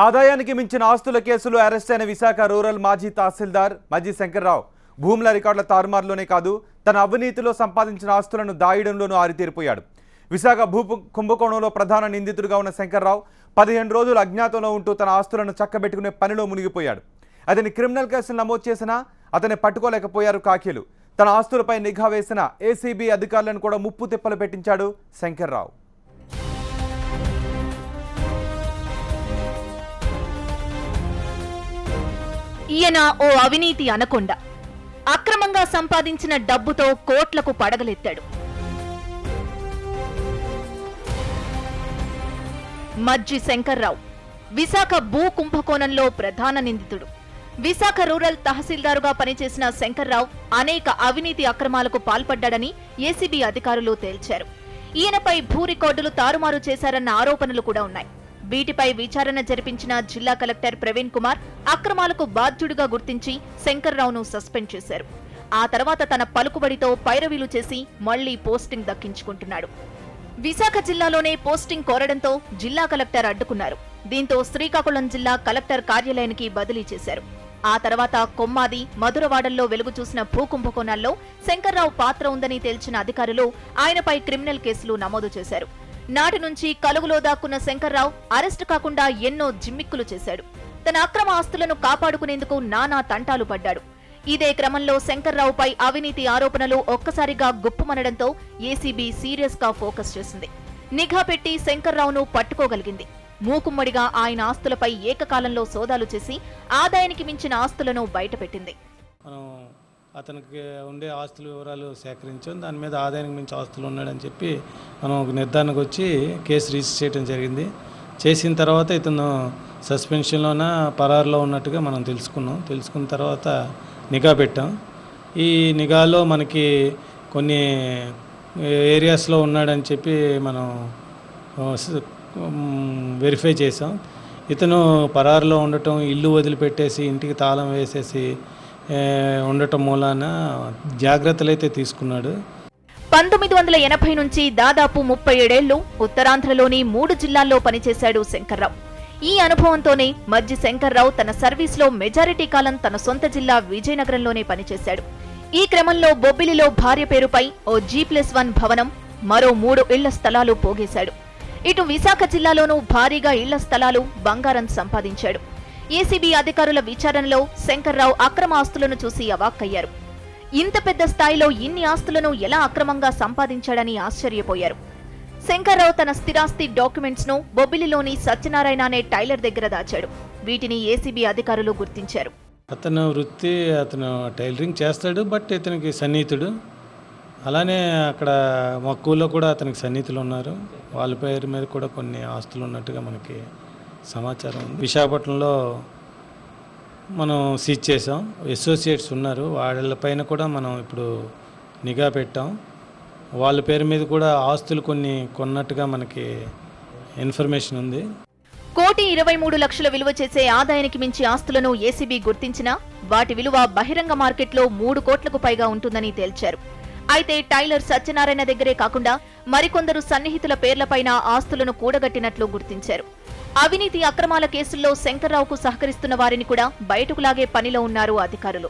ఆదాయానికి మించిన ఆస్తుల కేసులో అరెస్ట్ అయిన విశాఖ రూరల్ మాజీ తహసీల్దార్ మజ్జి శంకర్రావు భూముల రికార్డుల తారుమారులోనే కాదు తన అవినీతిలో సంపాదించిన ఆస్తులను దాయడంలోనూ ఆరితేరిపోయాడు. విశాఖ భూ కుంభకోణంలో ప్రధాన నిందితుడిగా ఉన్న శంకర్రావు 15 రోజులు అజ్ఞాతంలో ఉంటూ తన ఆస్తులను చక్కబెట్టుకునే పనిలో మునిగిపోయాడు. అతని క్రిమినల్ కేసులు నమోదు చేసినా అతన్ని పట్టుకోలేకపోయారు కాకీలు. తన ఆస్తులపై నిఘా వేసిన ఏసీబీ అధికారులను కూడా ముప్పు తిప్పలు పెట్టించాడు శంకర్రావు. ఈయన ఓ అవినీతి అనకొండ. అక్రమంగా సంపాదించిన డబ్బుతో కోట్లకు పడగలెత్తాడు. మజ్జి శంకర్రావు విశాఖ భూ కుంభకోణంలో ప్రధాన నిందితుడు. విశాఖ రూరల్ తహసీల్దారుగా పనిచేసిన శంకర్రావు అనేక అవినీతి అక్రమాలకు పాల్పడ్డాడని ఏసీబీ అధికారులు తేల్చారు. ఈయనపై భూ రికార్డులు తారుమారు చేశారన్న ఆరోపణలు కూడా ఉన్నాయి. వీటిపై విచారణ జరిపించిన జిల్లా కలెక్టర్ ప్రవీణ్ కుమార్ అక్రమాలకు బాధ్యుడిగా గుర్తించి శంకర్రావును సస్పెండ్ చేశారు. ఆ తర్వాత తన పలుకుబడితో పైరవీలు చేసి మళ్లీ పోస్టింగ్ దక్కించుకుంటున్నాడు. విశాఖ జిల్లాలోనే పోస్టింగ్ కోరడంతో జిల్లా కలెక్టర్ అడ్డుకున్నారు. దీంతో శ్రీకాకుళం జిల్లా కలెక్టర్ కార్యాలయానికి బదిలీ చేశారు. ఆ తర్వాత కొమ్మాది, మధురవాడల్లో వెలుగు చూసిన భూ కుంభకోణాల్లో శంకర్రావు పాత్ర ఉందని తేల్చిన అధికారులు ఆయనపై క్రిమినల్ కేసులు నమోదు చేశారు. నాటి నుంచి కలుగులో దాక్కున్న శంకర్రావు అరెస్టు కాకుండా ఎన్నో జిమ్మిక్కులు చేశాడు. తన అక్రమ ఆస్తులను కాపాడుకునేందుకు నానా తంటాలు పడ్డాడు. ఇదే క్రమంలో శంకర్రావుపై అవినీతి ఆరోపణలు ఒక్కసారిగా గుప్పుమనడంతో ఏసీబీ సీరియస్ గా ఫోకస్ చేసింది. నిఘా పెట్టి శంకర్రావును పట్టుకోగలిగింది. మూకుమ్మడిగా ఆయన ఆస్తులపై ఏకకాలంలో సోదాలు చేసి ఆదాయానికి మించిన ఆస్తులను బయటపెట్టింది. అతనికి ఉండే ఆస్తుల వివరాలు సేకరించాం. దాని మీద ఆదాయానికి మించి ఆస్తులు ఉన్నాడని చెప్పి మనం ఒక నిర్ధారణకు వచ్చి కేసు రిజిస్టర్ చేయడం జరిగింది. చేసిన తర్వాత ఇతను సస్పెన్షన్లోన పరారులో ఉన్నట్టుగా మనం తెలుసుకున్న తర్వాత నిఘా పెట్టాం. ఈ నిఘాలో మనకి కొన్ని ఏరియాస్లో ఉన్నాడని చెప్పి మనం వెరిఫై చేసాం. ఇతను పరారులో ఉండటం, ఇల్లు వదిలిపెట్టేసి ఇంటికి తాళం వేసేసి ఉండటం మూలాన జాగ్రత్తలు అయితే తీసుకున్నాడు. 1980 నుంచి దాదాపు 37 ఏళ్లు ఉత్తరాంధ్రలోని 3 జిల్లాల్లో పనిచేశాడు శంకర్రావు. ఈ అనుభవంతోనే మజ్జి శంకర్రావు తన సర్వీస్లో మెజారిటీ కాలం తన సొంత జిల్లా విజయనగరంలోనే పనిచేశాడు. ఈ క్రమంలో బొబ్బిలిలో భార్య పేరుపై ఓ G+1 భవనం, మరో 3 ఇళ్ల స్థలాలు పోగేశాడు. ఇటు విశాఖ జిల్లాలోనూ భారీగా ఇళ్ల స్థలాలు, బంగారం సంపాదించాడు. ఏసీబీ అధికారుల విచారణలో శంకర్రావు అక్రమ ఆస్తులను చూసి అవాక్కయ్యారు. ఇంత పెద్ద స్థాయిలో ఇన్ని ఆస్తులను ఎలా అక్రమంగా సంపాదించాడని ఆశ్చర్యపోయారు. శంకర్రావు తన స్థిరాస్తి డాక్యుమెంట్స్ ను బొబ్బిలిలోని సత్యనారాయణ అనే టైలర్ దగ్గర దాచాడు. వీటిని ఏసీబీ అధికారులు గుర్తించారు. అతను టైలరింగ్ చేస్తాడు, బట్ ఇతనికి సన్నిహితుడు. అలానే అక్కడ మక్కువలో కూడా అతనికి సన్నిహితులు ఉన్నారు. వాళ్ళ పేరు మీద కూడా కొన్ని ఆస్తులు ఉన్నట్టుగా మనకి సమాచారం. విశాఖపట్నంలో మనం సీజ్ చేసాం. అసోసియేట్స్ ఉన్నారు, వాళ్ళపైన కూడా మనం ఇప్పుడు నిఘా పెట్టాం. వాళ్ళ పేరు మీద కూడా ఆస్తులు కొన్ని కొన్నట్టుగా మనకి ఇన్ఫర్మేషన్ ఉంది. 1,23,00,000 విలువ చేసే ఆదాయానికి మించి ఆస్తులను ఏసీబీ గుర్తించినా వాటి విలువ బహిరంగ మార్కెట్లో 3 కోట్లకు పైగా ఉంటుందని తేల్చారు. అయితే టైలర్ సత్యనారాయణ దగ్గరే కాకుండా మరికొందరు సన్నిహితుల పేర్లపైన ఆస్తులను కూడగట్టినట్లు గుర్తించారు. అవినీతి అక్రమాల కేసుల్లో శంకర్రావుకు సహకరిస్తున్న వారిని కూడా బయటకు లాగే పనిలో ఉన్నారు అధికారులు.